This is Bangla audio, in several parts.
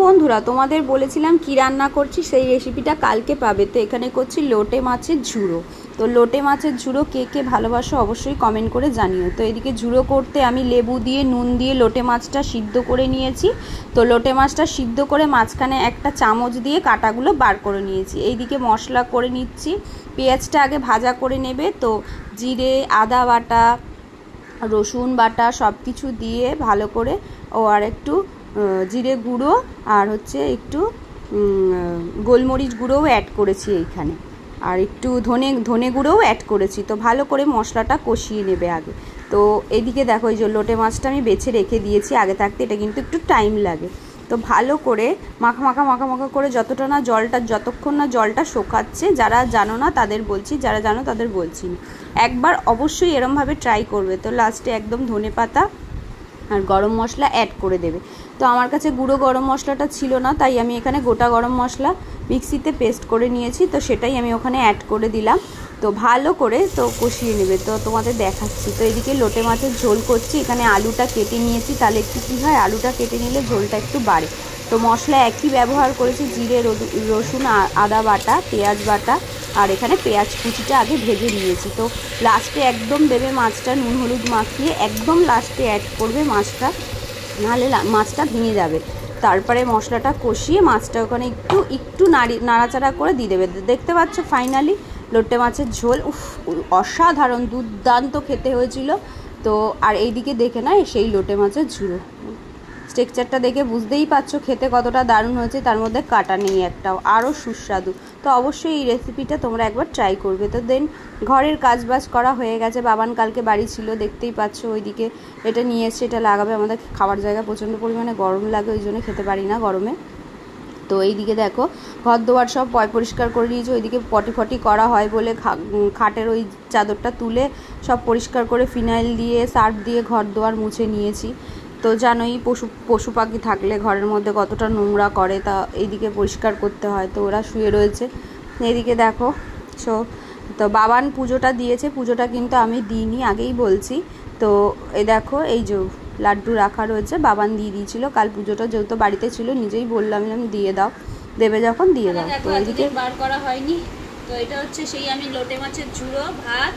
বন্ধুরা তোমাদের বলেছিলাম কি রান্না করছি সেই রেসিপিটা কালকে পাবে। তো এখানে করছি লোটে মাছের ঝুড়ো। তো লোটে মাছের ঝুড়ো কে কে ভালোবাসো অবশ্যই কমেন্ট করে জানিও। তো এদিকে ঝুড়ো করতে আমি লেবু দিয়ে নুন দিয়ে লোটে মাছটা সিদ্ধ করে নিয়েছি। তো লোটে মাছটা সিদ্ধ করে মাঝখানে একটা চামচ দিয়ে কাঁটাগুলো বার করে নিয়েছি। এইদিকে মশলা করে নিচ্ছি। পেঁয়াজটা আগে ভাজা করে নেবে। তো জিরে, আদা বাটা, রসুন বাটা সব কিছু দিয়ে ভালো করে আর একটু জিরে গুঁড়ো আর হচ্ছে একটু গোলমরিচ গুঁড়োও অ্যাড করেছি এইখানে, আর একটু ধনে গুঁড়োও অ্যাড করেছি। তো ভালো করে মশলাটা কষিয়ে নেবে আগে। তো এইদিকে দেখো এই যে লোটে মাছটা আমি বেছে রেখে দিয়েছি আগে থাকতে, এটা কিন্তু একটু টাইম লাগে। তো ভালো করে মাখা করে যতক্ষণ না জলটা শোকাচ্ছে। যারা জানো না তাদের বলছি, যারা জানো তাদের বলছি না, একবার অবশ্যই এরমভাবে ট্রাই করবে। তো লাস্টে একদম ধনেপাতা আর গরম মশলা অ্যাড করে দেবে। তো আমার কাছে গুঁড়ো গরম মশলাটা ছিল না, তাই আমি এখানে গোটা গরম মশলা মিক্সিতে পেস্ট করে নিয়েছি। তো সেটাই আমি ওখানে অ্যাড করে দিলাম। তো ভালো করে তো কষিয়ে নেবে। তো তোমাদের দেখাচ্ছি। তো এদিকে লোটে মাছের ঝোল করছি। এখানে আলুটা কেটে নিয়েছি, তাহলে একটু কী হয়, আলুটা কেটে নিলে ঝোলটা একটু বাড়ে। তো মশলা একই ব্যবহার করেছি, জিরে, রসুন, আদা বাটা, পেঁয়াজ বাটা, আর এখানে পেঁয়াজ কুচিটা আগে ভেজে নিয়েছি। তো লাস্টে একদম দেবে মাছটা, নুন হলুদ মাখিয়ে একদম লাস্টে অ্যাড করবে মাছটা, নাহলে মাছটা ভেঙে যাবে। তারপরে মশলাটা কষিয়ে মাছটা ওখানে একটু নাড়াচাড়া করে দিয়ে দেবে। দেখতে পাচ্ছ ফাইনালি লোটে মাছের ঝোল অসাধারণ দুর্দান্ত খেতে হয়েছিল। তো আর এইদিকে দেখে না সেই লোটে মাছের ঝুড়ো টেক্সচারটা দেখে বুঝতেই পারছো খেতে কতটা দারুণ হয়েছে, তার মধ্যে কাটা নেই একটাও, আরও সুস্বাদু। তো অবশ্যই এই রেসিপিটা তোমরা একবার ট্রাই করবে। তো দেন ঘরের কাজবাজ করা হয়ে গেছে। বাবান কালকে বাড়ি ছিল, দেখতেই পাচ্ছ ওইদিকে এটা নিয়ে এসছে, এটা লাগাবে। আমাদের খাবার জায়গা প্রচণ্ড পরিমাণে গরম লাগে, ওই জন্য খেতে পারি না গরমে। তো এইদিকে দেখো ঘর দোয়ার সব পরিষ্কার করে নিয়েছি। ওইদিকে পটি করা হয় বলে খাটের ওই চাদরটা তুলে সব পরিষ্কার করে ফিনাইল দিয়ে সার্ফ দিয়ে ঘর দোয়ার মুছে নিয়েছি। তো জানোই পশু পাখি থাকলে ঘরের মধ্যে কতটা নোংরা করে, তা এইদিকে পরিষ্কার করতে হয়। তো ওরা শুয়ে রয়েছে এইদিকে দেখো। তো বাবান পুজোটা দিয়েছে, পুজোটা কিন্তু আমি দিইনি, আগেই বলছি। তো এই দেখো এই যে লাড্ডু রাখা রয়েছে, বাবান দিয়ে দিয়েছিল কাল পুজোটা, যেহেতু বাড়িতে ছিল নিজেই বললাম দিয়ে দাও, দেবে যখন দিয়ে দাও। তো এইদিকে বার করা হয়নি। তো এটা হচ্ছে সেই আমি লোটে মাছের ঝুড়ো ভাত,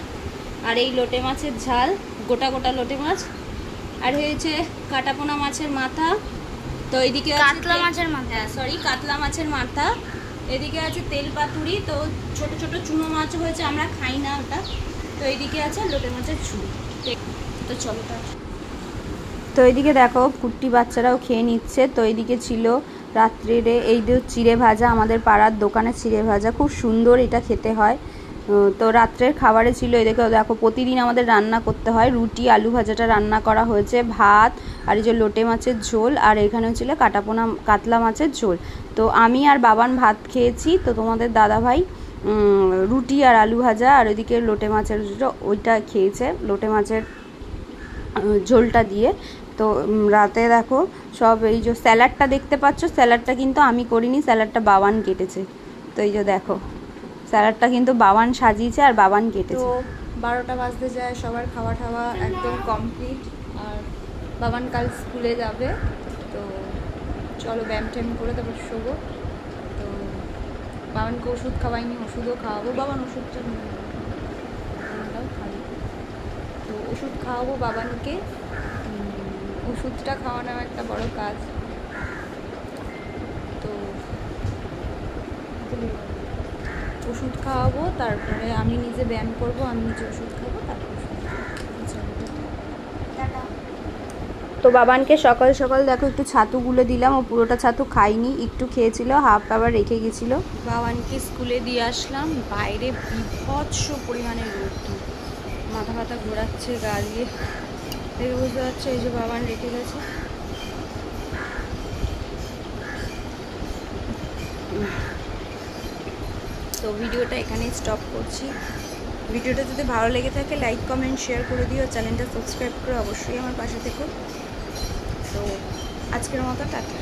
আর এই লোটে মাছের ঝাল, গোটা লোটে মাছ, আর হয়েছে কাটাপোনা মাছের মাথা। তো এইদিকে কাতলা মাছের মাথা, কাতলা মাছের মাথা। এদিকে আছে তেল পাতুরি। তো ছোট চুনো মাছ হয়েছে, আমরা খাই না ওটা। তো এইদিকে আছে লোটে মাছের ঝুড়ো। তো চলো তো এইদিকে দেখো কুট্টি বাচ্চারাও খেয়ে নিচ্ছে। তো এইদিকে ছিল রাত্রিরে এই যে চিড়ে ভাজা, আমাদের পাড়ার দোকানে চিড়ে ভাজা, খুব সুন্দর এটা খেতে হয়। তো রাত্রের খাবারে ছিল এদিকে দেখো প্রতিদিন আমাদের রান্না করতে হয়, রুটি আলু ভাজাটা রান্না করা হয়েছে, ভাত, আর এই যে লোটে মাছের ঝোল, আর এখানেও ছিল কাতলা মাছের ঝোল। তো আমি আর বাবান ভাত খেয়েছি। তো তোমাদের দাদাভাই রুটি আর আলু ভাজা, আর ওইদিকে লোটে মাছের ওইটা খেয়েছে, লোটে মাছের ঝোলটা দিয়ে। তো রাতে দেখো সব এই যে স্যালাডটা দেখতে পাচ্ছ, স্যালাডটা কিন্তু আমি করিনি, স্যালাডটা বাবান কেটেছে। তো এই যে দেখো স্যালাডটা কিন্তু বাবান সাজিয়েছে আর বাবান কেটেছে। তো 12টা বাজতে যায়, সবার খাওয়া একদম কমপ্লিট, আর বাবান কাল স্কুলে যাবে। তো চলো ব্যায়াম ট্যাম করে তারপর শোবো। তো বাবানকে ওষুধ খাওয়াইনি, ওষুধও খাওয়াবো। বাবান ওষুধটা খাই, তো ওষুধ খাওয়াবো বাবানকে। ওষুধটা খাওয়ানো একটা বড় কাজ। তো ওষুধ খাওয়াবো, তারপরে আমি নিজে ব্যায়াম করব, আমি নিজে ওষুধ খাবো, তারপর তো বাবানকে সকাল সকাল দেখো একটু ছাতু গুলে দিলাম, ও পুরোটা ছাতু খাইনি, একটু খেয়েছিল, হাফ আবার রেখে গেছিল। বাবানকে স্কুলে দিয়ে আসলাম, বাইরে বিভৎস পরিমাণে রোদ্দুর, মাথা ব্যথা ঘোরাচ্ছে গা দিয়ে, দেখে বুঝতে পারছে। এই যে বাবান রেখে গেছে। তো ভিডিওটা এখানেই স্টপ করছি। ভিডিওটা যদি ভালো লেগে থাকে লাইক কমেন্ট শেয়ার করে দিও, চ্যানেলটা সাবস্ক্রাইব করে অবশ্যই আমার পাশে থেকো। তো আজকের মতো টাটা।